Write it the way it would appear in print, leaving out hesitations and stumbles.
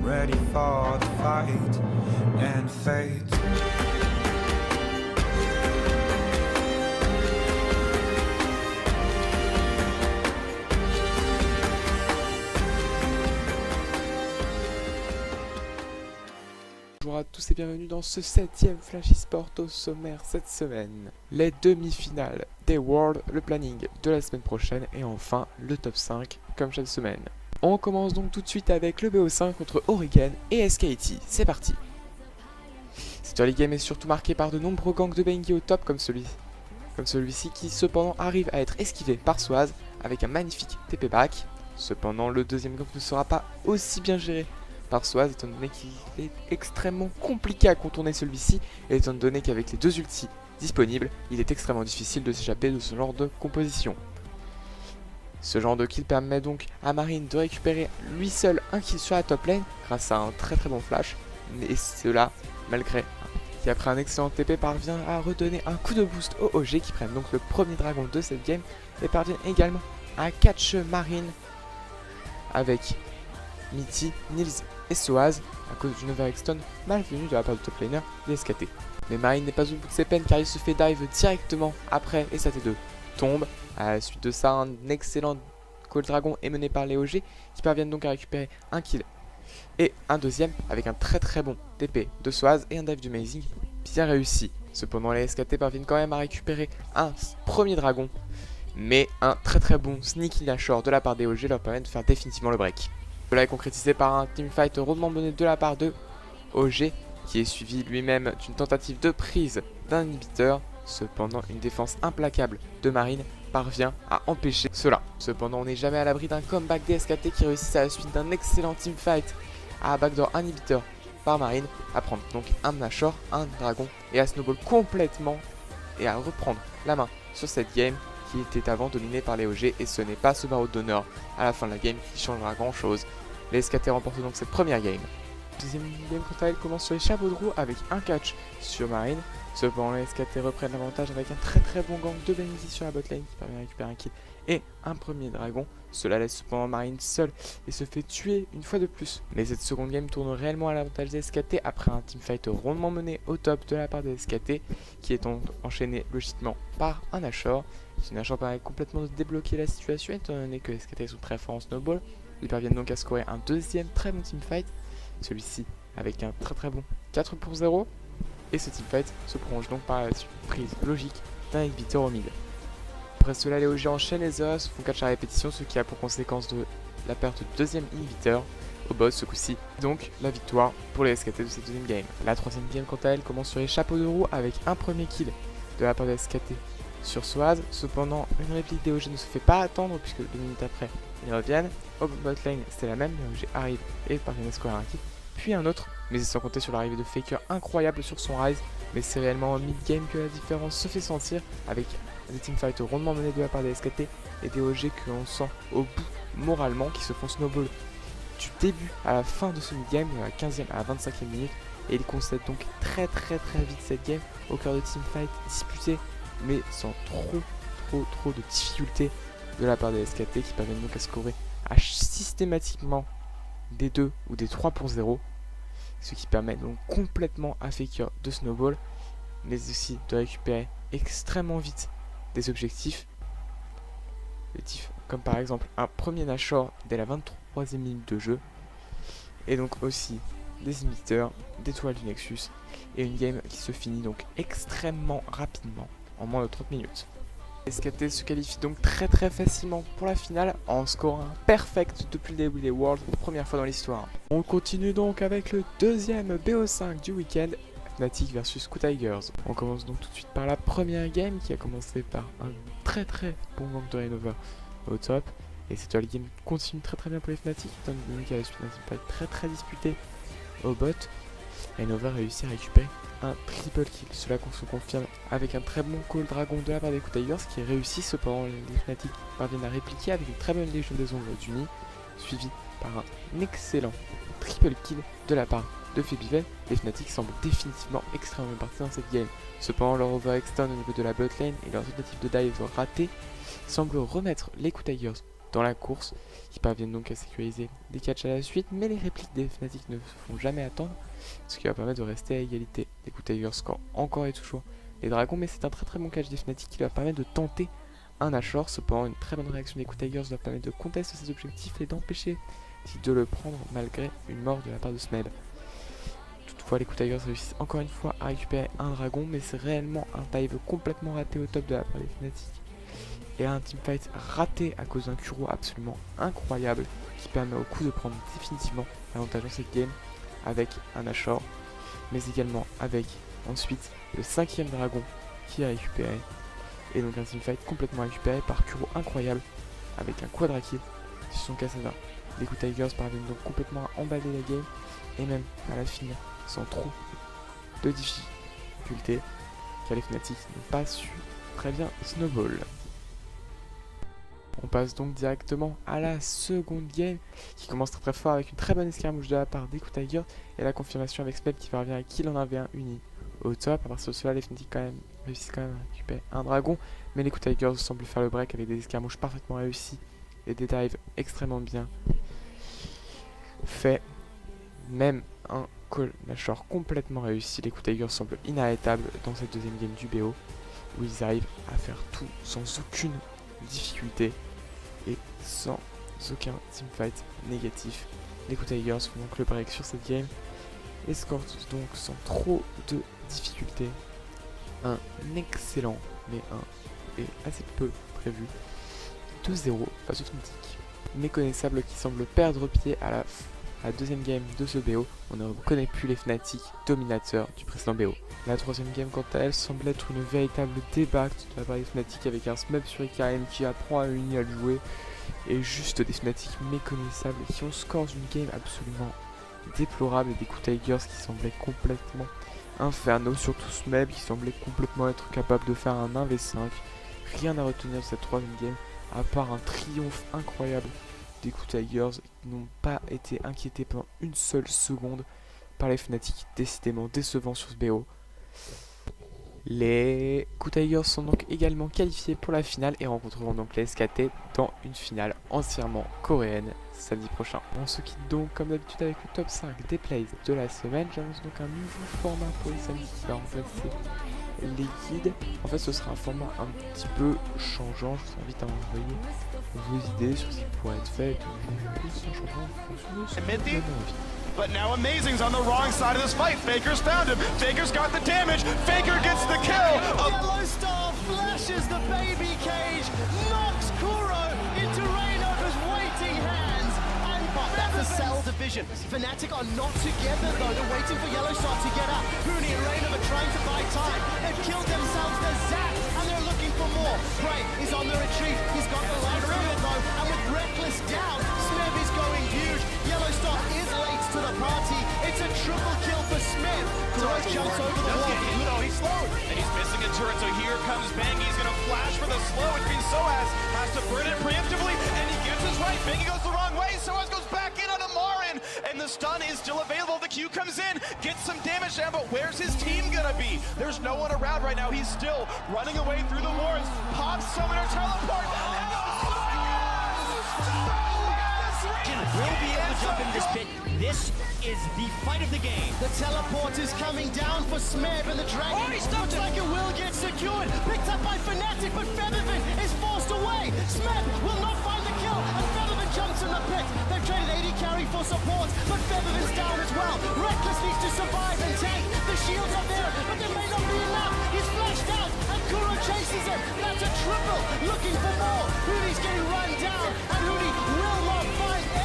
I'm ready for the fight and fate. Bonjour à tous et bienvenue dans ce 7ème Flash eSport. Au sommaire cette semaine, les demi-finales des Worlds, le planning de la semaine prochaine et enfin le top 5 comme chaque semaine. On commence donc tout de suite avec le BO5 contre Origen et SKT. C'est parti. Cette early game est surtout marquée par de nombreux gangs de Bengi au top comme celui-ci qui cependant arrive à être esquivé par Swaz avec un magnifique TP back. Cependant le deuxième gang ne sera pas aussi bien géré par Swaz étant donné qu'il est extrêmement compliqué à contourner celui-ci et étant donné qu'avec les deux ultis disponibles, il est extrêmement difficile de s'échapper de ce genre de composition. Ce genre de kill permet donc à Marine de récupérer lui seul un kill sur la top lane grâce à un très bon flash, et cela malgré qui après un excellent TP parvient à redonner un coup de boost aux OG qui prennent donc le premier dragon de cette game et parviennent également à catch Marine avec Mithy, Nils et Soaz à cause d'une overextend malvenue de la part du top laner des SKT. Mais Marine n'est pas au bout de ses peines car il se fait dive directement après et sa T2 tombe. À la suite de ça, un excellent call dragon est mené par les OG qui parviennent donc à récupérer un kill et un deuxième avec un très bon TP de Soaz et un dive du Amazing bien réussi. Cependant les SKT parviennent quand même à récupérer un premier dragon, mais un très bon sneaky lashor de la part des OG leur permet de faire définitivement le break. Cela est concrétisé par un teamfight rondement mené de la part de OG qui est suivi lui-même d'une tentative de prise d'un inhibiteur. Cependant une défense implacable de Marine parvient à empêcher cela. Cependant on n'est jamais à l'abri d'un comeback des SKT qui réussissent à la suite d'un excellent teamfight à backdoor un inhibiteur par Marine à prendre donc un Nashor, un dragon et à snowball complètement et à reprendre la main sur cette game qui était avant dominé par les OG, et ce n'est pas ce barreau d'honneur à la fin de la game qui changera grand chose. Les SKT remportent donc cette première game. Deuxième game quant à elle commence sur les chapeaux de roue avec un catch sur Marine. Cependant les SKT reprennent l'avantage avec un très bon gang de Benji sur la botlane qui permet de récupérer un kill et un premier dragon. Cela laisse cependant Marine seule et se fait tuer une fois de plus. Mais cette seconde game tourne réellement à l'avantage des SKT après un teamfight rondement mené au top de la part des SKT qui est donc enchaîné logiquement par un Nashor. Ce Nashor permet complètement de débloquer la situation étant donné que les SKT sont très forts en snowball. Ils parviennent donc à scorer un deuxième très bon teamfight, celui-ci avec un très bon 4-0. Et ce teamfight se prolonge donc par la prise logique d'un inhibiteur au mid. Après cela, les OG enchaînent les Zeus, font catch à répétition, ce qui a pour conséquence de la perte du deuxième inhibiteur au boss ce coup-ci. Donc la victoire pour les SKT de cette deuxième game. La troisième game quant à elle commence sur les chapeaux de roue avec un premier kill de la part des SKT sur Swaz. Cependant une réplique des OG ne se fait pas attendre puisque 2 minutes après ils reviennent. Au bot lane c'était la même, les OG arrivent et parviennent à scorer un kill, puis un autre, mais sans compter sur l'arrivée de Faker incroyable sur son Rise. Mais c'est réellement en mid-game que la différence se fait sentir avec des teamfights rondement menés de la part des SKT et des OG que l'on sent au bout moralement qui se font snowball du début à la fin de ce mid-game, de la 15e à la 25e minute, et ils concèdent donc très vite cette game au cœur de teamfight disputés mais sans trop de difficultés de la part des SKT qui parviennent donc à scorer systématiquement des 2 ou des 3-0, ce qui permet donc complètement à Faker de snowball mais aussi de récupérer extrêmement vite des objectifs comme par exemple un premier Nashor dès la 23e minute de jeu et donc aussi des inhibiteurs, des toiles du Nexus et une game qui se finit donc extrêmement rapidement en moins de 30 minutes. SKT se qualifie donc très facilement pour la finale en scorant un perfect depuis le début des Worlds pour la première fois dans l'histoire. On continue donc avec le deuxième BO5 du week-end, Fnatic versus Tigers. On commence donc tout de suite par la première game qui a commencé par un très bon gang de Rainover au top. Et cette early game continue très bien pour les Fnatic, étant donné qu'à la suite d'un teamfight très disputé au bot, Rainover réussit à récupérer un triple kill. Cela se confirme avec un très bon call dragon de la part des Tigers qui réussit. Cependant les Fnatic parviennent à répliquer avec une très bonne légion des ombres unis, suivi par un excellent triple kill de la part de Febiven. Les Fnatic semblent définitivement extrêmement partis dans cette game. Cependant leur overextend au niveau de la botlane et leur tentative de dive ratée semblent remettre les Tigers dans la course, qui parviennent donc à sécuriser des catchs à la suite, mais les répliques des Fnatic ne se font jamais attendre, ce qui va permettre de rester à égalité. Les Good Tigers score encore et toujours les Dragons, mais c'est un très bon catch des Fnatic qui leur permet de tenter un Nashor. Cependant, une très bonne réaction des Good Tigers leur permet de contester ses objectifs et d'empêcher de le prendre malgré une mort de la part de Smeb. Toutefois, les Good Tigers réussissent encore une fois à récupérer un dragon, mais c'est réellement un dive complètement raté au top de la part des Fnatic. Et un teamfight raté à cause d'un Kuro absolument incroyable qui permet au coup de prendre définitivement l'avantage dans cette game avec un Nashor, mais également avec ensuite le 5ème dragon qui est récupéré. Et donc un teamfight complètement récupéré par Kuro incroyable avec un quadra kill sur son Cassandra. Les Good Tigers parviennent donc complètement à emballer la game et même à la finir sans trop de difficultés, car les Fnatic n'ont pas su très bien snowball. On passe donc directement à la seconde game qui commence très fort avec une très bonne escarmouche de la part des Good Tigers et la confirmation avec Smeb qui parvient à kill en 1v1 uni au top. À partir de cela, les Fnatic réussissent quand même à récupérer un dragon, mais les Good Tigers semblent faire le break avec des escarmouches parfaitement réussies et des dives extrêmement bien fait, même un call Nashor complètement réussi. Les Good Tigers semblent inarrêtables dans cette deuxième game du BO où ils arrivent à faire tout sans aucune difficulté et sans aucun teamfight négatif. Les Good Tigers font donc le break sur cette game et scorent donc sans trop de difficulté un excellent, mais un et assez peu prévu 2-0 face aux Fnatic. Méconnaissable qui semble perdre pied à la deuxième game de ce BO. On ne reconnaît plus les Fnatic dominateurs du précédent BO. La troisième game quant à elle semble être une véritable débâcle de la part des Fnatic avec un Smeb sur IKM qui apprend à Uni à le jouer et juste des Fnatic méconnaissables qui ont score d'une game absolument déplorable et des Good Tigers qui semblaient complètement infernaux, surtout Smeb qui semblait complètement être capable de faire un 1v5. Rien à retenir de cette troisième game à part un triomphe incroyable des Good Tigers qui n'ont pas été inquiétés pendant une seule seconde par les Fnatic, décidément décevants sur ce BO. Les Good Tigers sont donc également qualifiés pour la finale et rencontreront donc les SKT dans une finale entièrement coréenne samedi prochain. On se quitte donc comme d'habitude avec le top 5 des plays de la semaine. J'annonce donc un nouveau format pour les samedis qui va remplacer les guides. En fait, ce sera un format un petit peu changeant. Je vous invite à m'envoyer vos idées sur ce qui pourrait être fait. But now Amazing's on the wrong side of this fight. Faker's found him. Faker's got the damage. Faker gets the kill. Yellow Star flashes the baby cage, knocks Kuro into Reinova's waiting hands, and that's a cell division. Fnatic are not together though. They're waiting for Yellow Star to get out. Huni and Reinova trying to buy time. They've killed themselves. They're zapped, and they're looking for more. Bray is on the retreat. He's got the light field though, and with Reckless down, Smeb is going huge. Yellow Star is late to the party. It's a triple kill for Smeb. Kuro jumps over the wall. Uno, he's slowed, and he's missing a turret, so here comes Bengi. He's gonna flash for the slow, which means Soaz has to burn it preemptively, and he gets his right. Bengi goes the wrong way, Soaz goes back in on Amarin, and the stun is still available. The Q comes in, gets some damage down, but where's his team gonna be? There's no one around right now. He's still running away through the wards. Pops Summoner teleport, and Will be able to jump in this pit. This is the fight of the game. The teleport is coming down for Smeb and the dragon. Oh, looks like it will get secured. Picked up by Fnatic, but Featherman is forced away. Smeb will not find the kill, and Featherman jumps in the pit. They've traded 80 carry for support, but Featherman's down as well. Reckless needs to survive and tank. The shields are there, but there may not be enough. He's flashed out, and Kuro chases him. That's a triple, looking for more.